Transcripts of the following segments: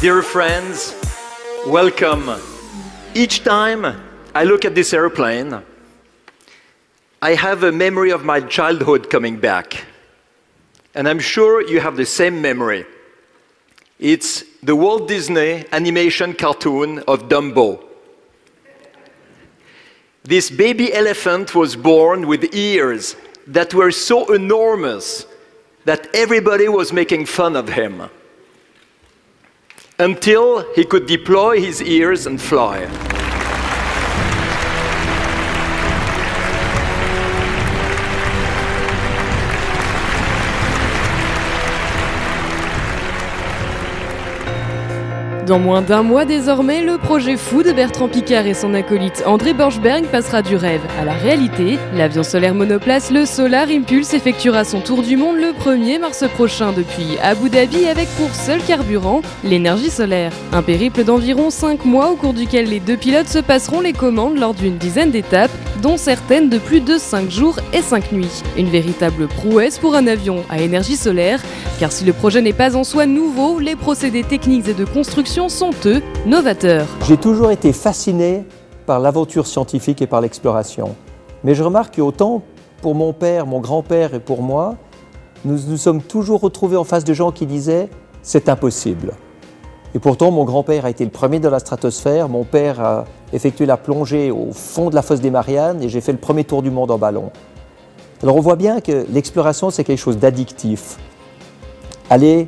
Dear friends, welcome. Each time I look at this airplane, I have a memory of my childhood coming back. And I'm sure you have the same memory. It's the Walt Disney animation cartoon of Dumbo. This baby elephant was born with ears that were so enormous that everybody was making fun of him, until he could deploy his ears and fly. Dans moins d'un mois désormais, le projet fou de Bertrand Piccard et son acolyte André Borschberg passera du rêve à la réalité. L'avion solaire monoplace, le Solar Impulse, effectuera son tour du monde le 1er mars prochain depuis Abu Dhabi avec pour seul carburant l'énergie solaire. Un périple d'environ 5 mois au cours duquel les deux pilotes se passeront les commandes lors d'une dizaine d'étapes, dont certaines de plus de 5 jours et 5 nuits. Une véritable prouesse pour un avion à énergie solaire, car si le projet n'est pas en soi nouveau, les procédés techniques et de construction sont, eux, novateurs. J'ai toujours été fasciné par l'aventure scientifique et par l'exploration. Mais je remarque qu'autant pour mon père, mon grand-père et pour moi, nous nous sommes toujours retrouvés en face de gens qui disaient « c'est impossible ». Et pourtant, mon grand-père a été le premier dans la stratosphère, mon père a effectué la plongée au fond de la fosse des Mariannes et j'ai fait le premier tour du monde en ballon. Alors on voit bien que l'exploration, c'est quelque chose d'addictif. Aller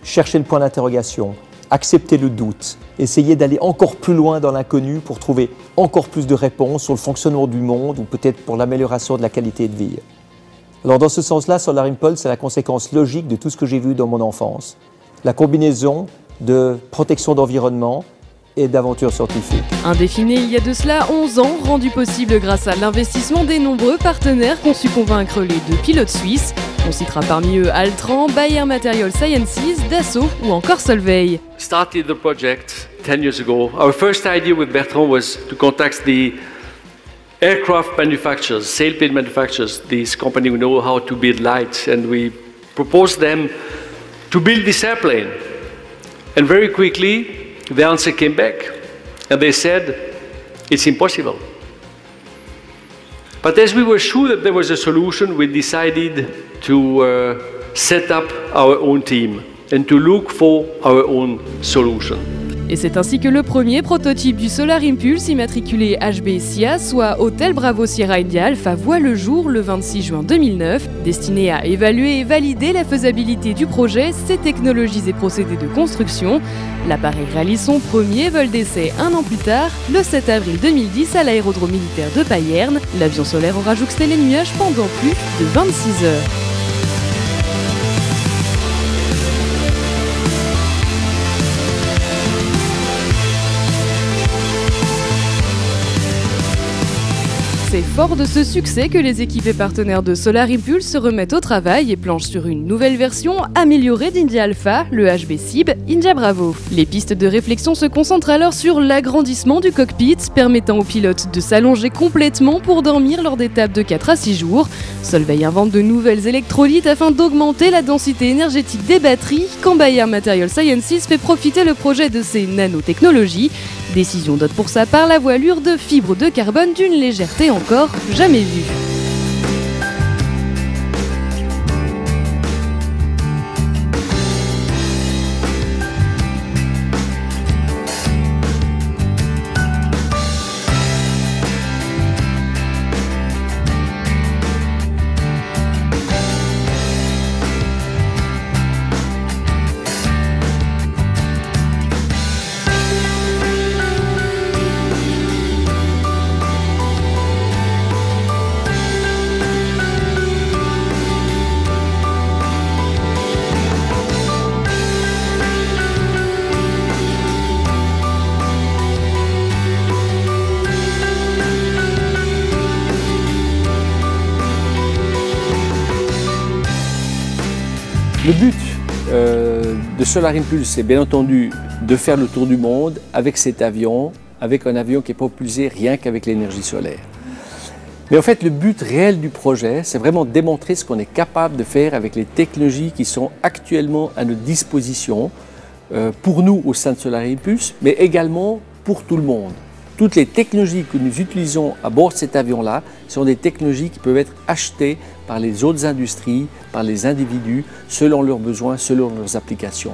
chercher le point d'interrogation, accepter le doute, essayer d'aller encore plus loin dans l'inconnu pour trouver encore plus de réponses sur le fonctionnement du monde ou peut-être pour l'amélioration de la qualité de vie. Alors dans ce sens-là, Solar Impulse, c'est la conséquence logique de tout ce que j'ai vu dans mon enfance. La combinaison de protection d'environnement et d'aventure scientifique. Un défi né il y a de cela 11 ans, rendu possible grâce à l'investissement des nombreux partenaires qui ont su convaincre les deux pilotes suisses. On citera parmi eux Altran, Bayer Material Sciences, Dassault ou encore Solvay. Started the project 10 years ago. Our first idea with Bertrand was to contact the aircraft manufacturers, sailplane manufacturers, these companies who know how to build lights, and we proposed them to build this airplane. And very quickly, the answer came back, and they said, it's impossible. But as we were sure that there was a solution, we decided to set up our own team and to look for our own solution. Et c'est ainsi que le premier prototype du Solar Impulse immatriculé HB-SIA, soit Hôtel Bravo Sierra India Alpha, voit le jour le 26 juin 2009, destiné à évaluer et valider la faisabilité du projet, ses technologies et procédés de construction. L'appareil réalise son premier vol d'essai un an plus tard, le 7 avril 2010 à l'aérodrome militaire de Payerne. L'avion solaire aura jouxté les nuages pendant plus de 26 heures. C'est fort de ce succès que les équipes et partenaires de Solar Impulse se remettent au travail et planchent sur une nouvelle version améliorée d'India Alpha, le HB-SIB India Bravo. Les pistes de réflexion se concentrent alors sur l'agrandissement du cockpit, permettant aux pilotes de s'allonger complètement pour dormir lors d'étapes de 4 à 6 jours. Solvay invente de nouvelles électrolytes afin d'augmenter la densité énergétique des batteries, quand Bayer Material Sciences fait profiter le projet de ses nanotechnologies. Décision dote pour sa part la voilure de fibres de carbone d'une légèreté encore jamais vue. Le but de Solar Impulse, c'est bien entendu de faire le tour du monde avec cet avion, avec un avion qui est propulsé rien qu'avec l'énergie solaire. Mais en fait, le but réel du projet, c'est vraiment de démontrer ce qu'on est capable de faire avec les technologies qui sont actuellement à notre disposition pour nous au sein de Solar Impulse, mais également pour tout le monde. Toutes les technologies que nous utilisons à bord de cet avion-là sont des technologies qui peuvent être achetées par les autres industries, par les individus, selon leurs besoins, selon leurs applications.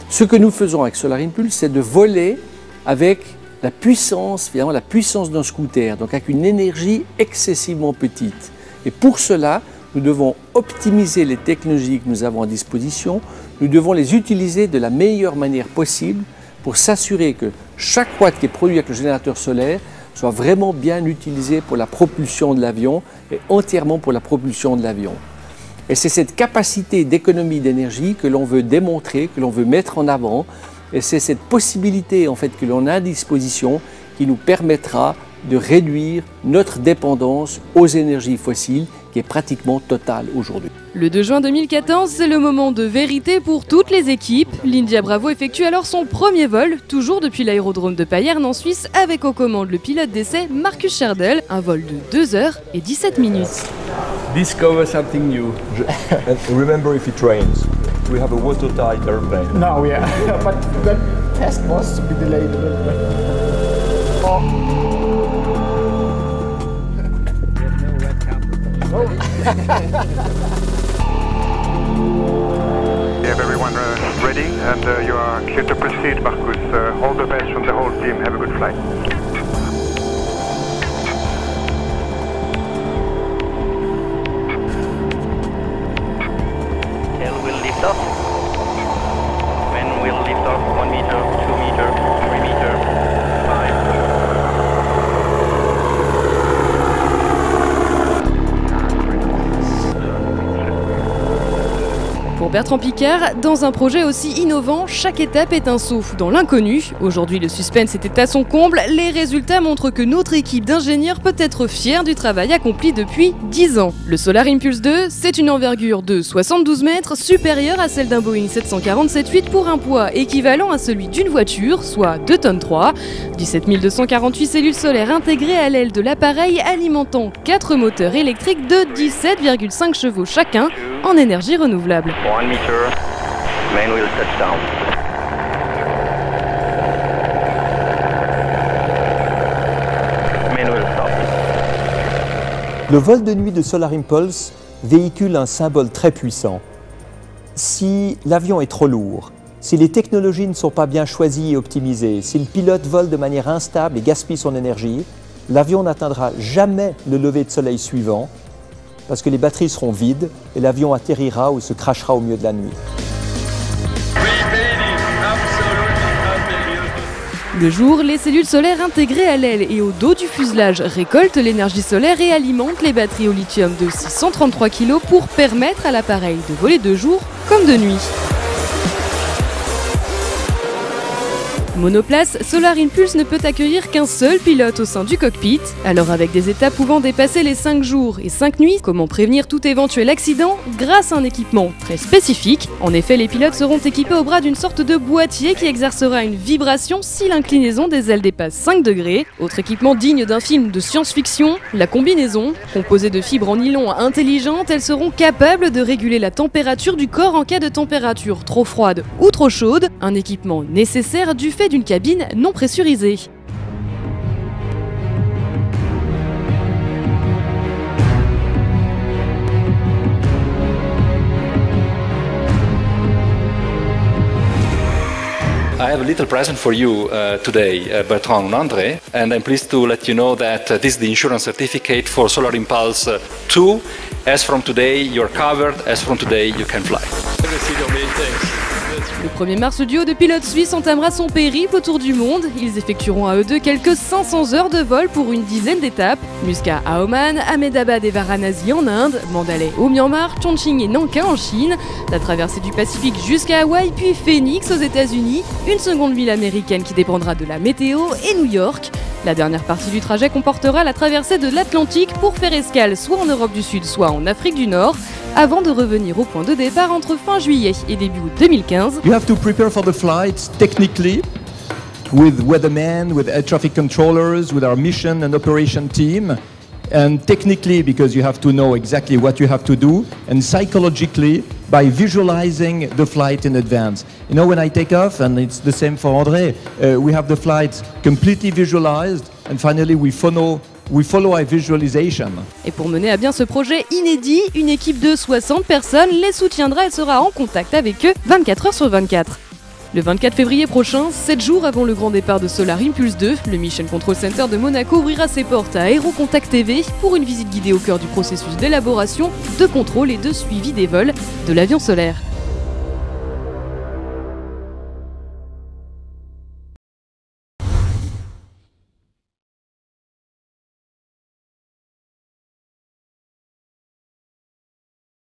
Ce que nous faisons avec Solar Impulse, c'est de voler avec la puissance, finalement la puissance d'un scooter, donc avec une énergie excessivement petite. Et pour cela, nous devons optimiser les technologies que nous avons à disposition, nous devons les utiliser de la meilleure manière possible pour s'assurer que chaque watt qui est produit avec le générateur solaire soit vraiment bien utilisé pour la propulsion de l'avion et entièrement pour la propulsion de l'avion. Et c'est cette capacité d'économie d'énergie que l'on veut démontrer, que l'on veut mettre en avant, et c'est cette possibilité en fait que l'on a à disposition qui nous permettra de réduire notre dépendance aux énergies fossiles qui est pratiquement totale aujourd'hui. Le 2 juin 2014, c'est le moment de vérité pour toutes les équipes. L'India Bravo effectue alors son premier vol, toujours depuis l'aérodrome de Payerne en Suisse, avec aux commandes le pilote d'essai Marcus Scherdel, un vol de 2h10. Discover something new. And remember, if it rains, we have a watertight airplane. No, yeah, but that test was to be delayed a little bit. You have everyone ready, and you are clear to proceed, Marcus. All the best from the whole team. Have a good flight. Tail will lift off. When will lift off 1 meter, 2 meter, 3 meter, 5. Pour Bertrand Piccard, dans un projet aussi innovant, chaque étape est un saut dans l'inconnu. Aujourd'hui, le suspense était à son comble. Les résultats montrent que notre équipe d'ingénieurs peut être fière du travail accompli depuis 10 ans. Le Solar Impulse 2, c'est une envergure de 72 mètres, supérieure à celle d'un Boeing 747-8 pour un poids équivalent à celui d'une voiture, soit 2 tonnes 3. 17 248 cellules solaires intégrées à l'aile de l'appareil, alimentant 4 moteurs électriques de 17,5 chevaux chacun en énergie renouvelable. 1 meter, main wheel touchdown. Main wheel stop. Le vol de nuit de Solar Impulse véhicule un symbole très puissant. Si l'avion est trop lourd, si les technologies ne sont pas bien choisies et optimisées, si le pilote vole de manière instable et gaspille son énergie, l'avion n'atteindra jamais le lever de soleil suivant parce que les batteries seront vides et l'avion atterrira ou se crashera au milieu de la nuit. Le jour, les cellules solaires intégrées à l'aile et au dos du fuselage récoltent l'énergie solaire et alimentent les batteries au lithium de 633 kg pour permettre à l'appareil de voler de jour comme de nuit. Monoplace, Solar Impulse ne peut accueillir qu'un seul pilote au sein du cockpit. Alors avec des étapes pouvant dépasser les 5 jours et 5 nuits, comment prévenir tout éventuel accident grâce à un équipement très spécifique? En effet, les pilotes seront équipés au bras d'une sorte de boîtier qui exercera une vibration si l'inclinaison des ailes dépasse 5 degrés. Autre équipement digne d'un film de science-fiction, la combinaison. Composée de fibres en nylon intelligentes, elles seront capables de réguler la température du corps en cas de température trop froide ou trop chaude, un équipement nécessaire du fait d'une cabine non pressurisée. I have a little present for you today, Bertrand and André, and I'm pleased to let you know that this is the insurance certificate for Solar Impulse 2. As from today, you're covered. As from today, you can fly. Le 1er mars, le duo de pilotes suisses entamera son périple autour du monde. Ils effectueront à eux deux quelques 500 heures de vol pour une dizaine d'étapes. Muscat à Oman, Ahmedabad et Varanasi en Inde, Mandalay au Myanmar, Chongqing et Nankin en Chine, la traversée du Pacifique jusqu'à Hawaï puis Phoenix aux États-Unis, une seconde ville américaine qui dépendra de la météo et New York. La dernière partie du trajet comportera la traversée de l'Atlantique pour faire escale soit en Europe du Sud, soit en Afrique du Nord, avant de revenir au point de départ entre fin juillet et début août 2015. You have to prepare for the flight technically with weathermen, with air traffic controllers, with our mission and operation team. And technically because you have to know exactly what you have to do, and psychologically by visualizing the flight in advance. You know, when I take off, and it's the same for André, we have the flight completely visualized, and finally we follow our visualization. Et pour mener à bien ce projet inédit, une équipe de 60 personnes les soutiendra et sera en contact avec eux 24 heures sur 24. Le 24 février prochain, 7 jours avant le grand départ de Solar Impulse 2, le Mission Control Center de Monaco ouvrira ses portes à Aerocontact TV pour une visite guidée au cœur du processus d'élaboration, de contrôle et de suivi des vols de l'avion solaire.